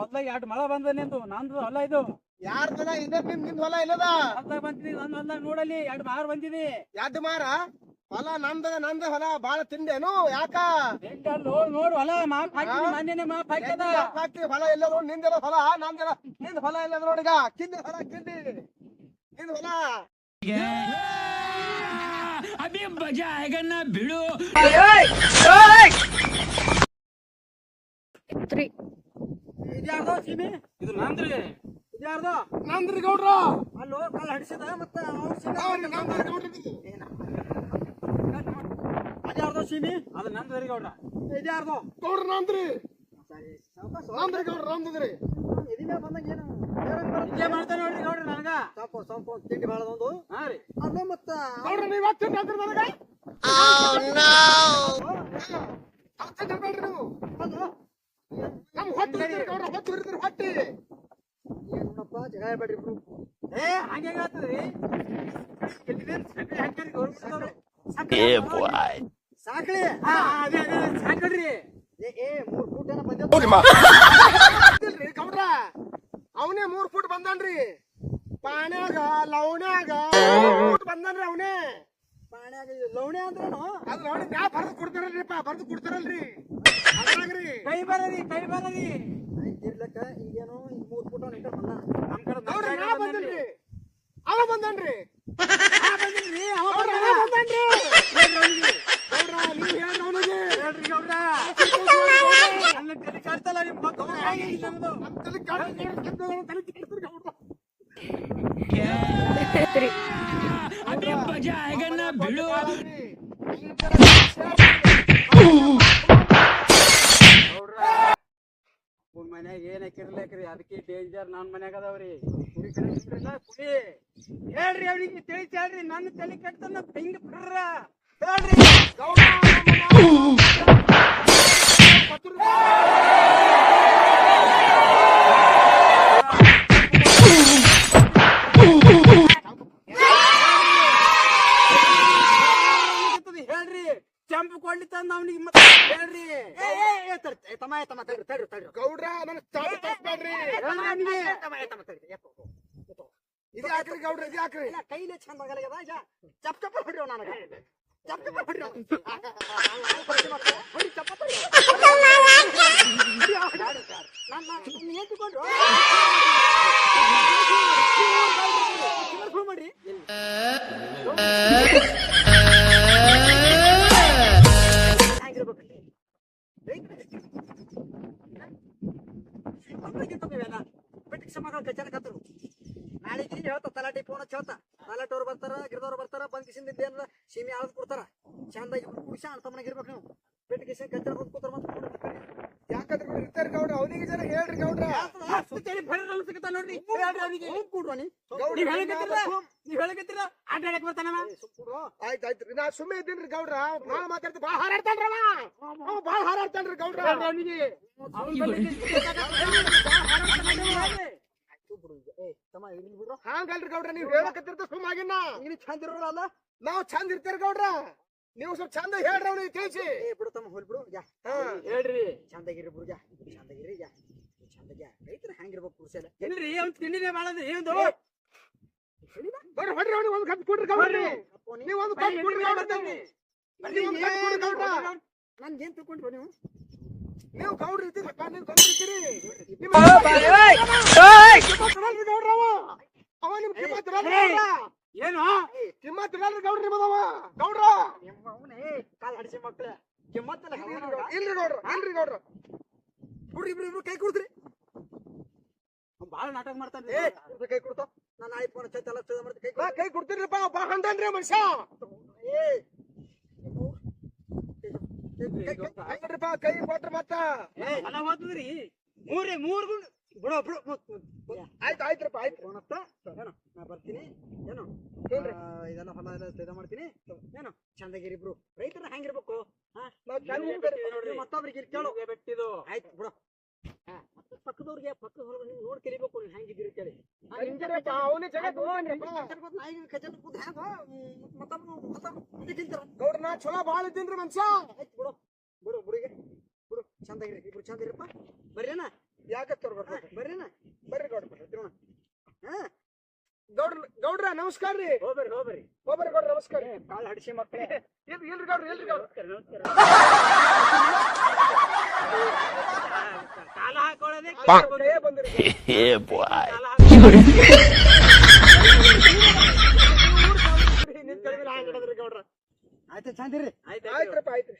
ಹೊಲ್ದಾಗ 2 ಮಳ ಬಂದ ನಿಂದು ನಂದು ಹೊಲ ಇದು ಯಾರ್ದದ ಇದ ನಿಂದ ಹೊಲ ಇಲ್ಲದ ಹೊಲ್ದಾಗ ಬಂದಿದಿ ನನ್ನ ಹೊಲ್ದಾಗ ನೋಡಲಿ 2 ಮಾರ್ ಬಂದಿದಿ 2 ಮಾರ ಹೊಲ ನಂದ ಹೊಲ ಬಾಳ ತಿಂದೇನು ಯಾಕ ನೋಡು ಹೊಲ ಮಾಪ್ ಹಾಕಿನಿ ಮೊನ್ನೆನೆ ಮಾಪ್ ಹಾಕ್ಯದ ಹಾಕ್ತಿ ಹೊಲ ಎಲ್ಲ ನೋಡ್ ನಿಂದೆಲ್ಲ ಹೊಲ ನಂದೆಲ್ಲ ನಿಂದ ಹೊಲ ಎಲ್ಲ ನೋಡಿಗ ಕಿಂದಿ ಹೊಲ ಕಿಂದಿ ನಿಂದ ಹೊಲ अभी मजा आएगा ना भिड़ो 3 ಇದ್ಯಾರ್ದೋ ಸೀಮೆ ಇದು ನಂದ್ರಿ ಇದ್ಯಾರ್ದೋ ನಂದ್ರಿ ಗೌಡ್ರ ಅಲ್ಲೋ ಕಲ್ ಹಡಿಸಿದ ಮತ್ತೆ ಅದ್ಯಾರ್ದೋ ಸೀಮೆ ಅದು ನಂದ್ರಿ ಗೌಡ್ರ ಇದ್ಯಾರ್ದೋ ಗೌಡ್ರ ನಂದ್ರಿ ಗೌಡ್ರ ನಂದ್ರಿ ಇದೀಗ ಬಂದಾಗ ಏನು ಇದೇ ಮಾಡ್ತಾನೆ ನೋಡ್ರಿ ಗೌಡ್ರ ನನಗ ಸ್ವಲ್ಪ ತಿಂಡಿ ಬಾಳದೊಂದು ಹಾ ರೀ ಅದು ಮತ್ತ ಗೌಡ್ರ ನೀವ್ ಹತ್ತಿರ ನಂದ್ರಿ ನನಗ ನೀವು ನಮ್ ಹೊಟ್ಟಿ ಗೌಡ್ರ ಹೊಟ್ಟಿ ಏನಪ್ಪ ಜಗ ಬೇಡ್ರಿ ಏ ಹಂಗೆ ಆಗ್ತದ್ರಿ ಸಾಕ್ರಿ ಸಾಕ್ರಿ ಏ 3 ಫೂಟ್ ಏನ ಬಂದಿಲ್ರಿ ಗೌಡ್ರ ಅವನೇ 3 ಫೂಟ್ ಬಂದನ್ರಿ ಪಾಣ್ಯಾಗ ಲವಣ್ಯಾಗ ಫೂಟ್ ಬಂದನ್ರಿ ಅವನೇ ಪಾಣ್ಯಾಗ ಲವಣೆ ಅಂದ್ರೇನು ಅದ್ ನೋಡಿ ನಾ ಬರ್ದು ಕೊಡ್ತಾರಲ್ರಿ ಅದ್ರಾಗ್ರಿ ಕೈ ಬರರಿ ಇರ್ಲಕ್ಕ ಈಗೇನೋ 3 ಫೂಟ್ ನಿಂತ ಬಂದ ನಮ್ ಕಡೆ ಗೌಡ್ರ ನಾ ಬಂದನ್ರಿ ಅವ ಬಂದನ್ರಿ ಗೌಡ್ರ ನೀವ್ ಹೇಳ್ರಿ ಅವನಿಗೆ ಗೌಡ್ರ ನನ್ನ ತಲೆ ಕಾಡ್ತಲ್ಲ ನಿಮ್ ಮಕ್ಕಳು अभी मजा आएगा ना भिड़ो ಮನ್ಯಾಗ ಏನ್ ಹಾಕಿರ್ಲೇಕ್ರಿ ಅದಕ್ಕೆ ಡೇಂಜರ್ ನಾನ್ ಮನ್ಯಾಗ ಅದಾವ್ರಿ ಕುಡಿ ಕಡಿಲ್ಲ ಕುಡಿ ಹೇಳ್ರಿ ಅವ್ರಿಗೆ ತಿಳಿಸಿ ಹೇಳ್ರಿ ನನ್ನ ತಲೆ ಕೆಟ್ಟನ ಬೆಂಗ್ ಬಿಡ್ರ ಹೇಳ್ರಿ ಹೇಳ್ರಿ ಚಂಪು ಕೊಡ್ಲಿ ತಂದ ಅವನಿಗೆ ಮತ್ತೆ ಹೇಳ್ರಿ ತಮ್ಮ ತಡ್ರಿ ಗೌಡ್ರ ನನ್ನ ತಪ್ಪಾಡ್ರಿ ಇದು ಯಾಕ್ರಿ ಗೌಡ್ರ ಇದು ಯಾಕ್ರಿ ಕೈಲೇ ಚಂದ ಆಗಲ್ಲ ಚಪ್ ಚಪ್ಪ ಹೊಡ್ರಿ ನನಗೆ ಚಪ್ ಚಪ್ಪ ಹೊಡ್ರಿ ಹೊಡಿ ಚಪ್ಪ ಹೊಡಿ ಏನ್ ತಿಳ್ಕೊಂಡ್ರು ಮಾಡ್ರಿ ಕಚ್ಚನಕತ್ರು ನಾಳೆ ಹೇಳ್ತ ತಲಾಟಿ ಫೋನ್ ಹೇಳ್ತಾ ತಲಾಟವ್ರು ಬರ್ತಾರ ಗಿಡದವ್ರು ಬರ್ತಾರ ಬಂದ್ ಕಿಸಿಂದ ಏನಾರ ಸೀಮೆ ಆಳದ್ ಕೊಡ್ತಾರ ಚಂದಾಗಿ ಕುಡಿಸಿ ಅಣ್ಣ ತಮ್ಮನಾಗ ಇರ್ಬೇಕು ನೀವು ಬೆಟ್ಟ ಕಿಸಿಂದ ಕಚ್ಚನ ಕೂತಾರ ಯಾಕಂದ್ರೆ ಇರ್ತಾರ ಗೌಡ್ರ ಅವನಿಗೆ ಜನ ಹೇಳ್ರಿ ಗೌಡ್ರ ನೋಡ್ರಿ ನೀವ್ ಹೇಳಕತ್ತೀರ ಆಟಾಡಕ್ ಬರ್ತಾನ ಆಯ್ತಾಯ್ತ್ರಿ ನಾ ಸುಮ್ಮನೆ ಇದ್ದೀನ್ರಿ ಗೌಡ್ರ ಬಾಳ ಮಾತಾಡ್ತಿ ಬಾಳ ಹಾರಾಡ್ತಾನ್ರವ ಬಾಳ ಹಾರಾಡ್ತಾನ್ರಿ ಗೌಡ್ರ ಅವನಿಗೆ ಹಾಂಗಲ್ರಿ ಗೌಡ್ರ ನೀವ್ ಹೇಳಕತ್ತಿರ್ತ ಸುಮ್ಮಾಗಿನ ನೀನು ಚಂದ ಇರೋಲ್ಲ ನಾವ್ ಚಂದ ಇರ್ತೀರಿ ಗೌಡ್ರ ನೀವು ಸ್ವಲ್ಪ ಚಂದ ಹೇಳ್ರಿ ಅವ್ನಿಗೆ ತಿಳಿಸಿ ಬಿಡು ತಮ್ಮ ಹೋಲ್ ಬಿಡು ಹೇಳ್ರಿ ಚಂದಾಗಿರಿ ಬಿಡು ಚಂದಾಗಿರಿ ಚಂದಾಗ ರೈತರ ಹ್ಯಾಂಗಿರ್ಬೇಕು ಕುರ್ಸೆಲ್ಲ ಎಲ್ರಿ ಅವ್ನು ತಿಂಡಿನೇ ಮಾಡದು ಏನು ಬರ್ರಿ ಹೊಡ್ರಿ ಅವ್ನಿಗೆ ಒಂದು ಕಪ್ ಕೊಡ್ರಿ ಗೌಡ್ರಿ ನೀವು ಒಂದು ಕಪ್ ಕೊಡ್ರಿ ಗೌಡ್ರ ನನ್ಗೇನ್ ತಿಳ್ಕೊಂಡ್ರು ನೀವು ಗೌಡ್ರಿ ಇದ್ದೀರಪ್ಪ ನೀವು ಗೌಡ್ರಿ ಇದ್ದೀರಿ ಅವ ನಿಮ್ ಕಿಮ್ಮತ್ ಏನು ಕಿಮ್ಮತ್ ಗೌಡ್ರಿ ನಿಮ್ಮದವ ಗೌಡ್ರ ಕಾಲ್ ಹಡಿಸಿ ಮಕ್ಳ ಕಿಮ್ಮತ್ತಲ್ಲ ಇಲ್ರಿ ಗೌಡ್ರ ಇಲ್ರಿ ಗೌಡ್ರ ನೋಡ್ರಿ ಇಬ್ರು ಕೈ ಕೊಡ್ತ್ರಿ ಬಾಳ ನಾಟಕ ಮಾಡ್ತಾನೆ ಕೈ ಕೊಡ್ತಾವ ನಾನು ನಾಳೆ ಫೋನ್ ಚೈತಲ್ಲ ಮಾಡ್ತೀನಿ ಕೈ ಕೊಡ್ತೀರಿಪ್ಪ ಬಾ ಹಂದನ್ರಿ ಮನುಷ್ಯ ಕೈ ಕೊಟ್ರ ಮತ್ತ ಅಲ್ಲ ಹೋಗ್ತದ್ರಿ ಮೂರ್ ಗುಂಡು ಬಿಡೋ ಆಯ್ತು ಆಯ್ತ್ರಪ್ಪ ಆಯ್ತು ಏನೋ ನಾ ಬರ್ತೀನಿ ಏನೋ ಇದೆಲ್ಲ ಹೊಲ ಎಲ್ಲ ಮಾಡ್ತೀನಿ ಏನೋ ಚಂದಾಗಿರಿ ಇಬ್ರು ರೈತರ ಹೆಂಗಿರ್ಬೇಕು ಮತ್ತೊಬ್ರಿಗೆ ಕೇಳು ಬೆಟ್ಟಿದು ಆಯ್ತು ಬಿಡು ಮತ್ತೆ ಪಕ್ಕದವ್ರಿಗೆ ಪಕ್ಕದ ಹೊಲ ನೋಡ್ ಕಲಿಬೇಕು ನೀನ್ ಹೆಂಗಿದ್ದೀರಿ ಕೇಳಿ ಗೌಡ್ರ ನಾ ಚಲೋ ಬಾಳ ಇದ್ದೀನ್ರಿ ಮನುಷ್ಯ ಆಯ್ತು ಬಿಡು ಬಿಡು ಬಿಡುಗೆ ಬಿಡು ಚಂದಾಗಿರಿ ಇಬ್ರು ಚಂದಿರಪ್ಪ ಬರ್ರಿನ ಯಾಕತ್ತವ್ರು ಬರ್ತಾರೆ ಬರ್ರಿನ ಬರ್ರಿ ಗೌಡ್ರ ತಿರುಣ ಹಾ ಗೌಡ್ರ ನಮಸ್ಕಾರ ರೀ ಹೋಗ್ಬರ್ರಿ ಹೋಗ್ಬರ್ರಿ ಹೋಗ್ಬರ್ರಿ ಗೌಡ್ರ ನಮಸ್ಕಾರ ಕಾಳು ಹಡಿಸಿ ಮಕ್ಕಳೇ ಇಲ್ರಿ ಗೌಡ್ರ ನಮಸ್ಕಾರ ಕಾಲ ಹಾಕೊಳ್ಳೋದೇ ಕೈಯೇ ಬಂದ್ರಿ ನಿನ್ ಕಡಿಮೆ ಹಾಕಿಡದ್ರಿ ಗೌಡ್ರ ಆಯ್ತು ಚಂದಿರಿ ಆಯ್ತ್ರಪ್ಪ ಆಯ್ತ್ರಿ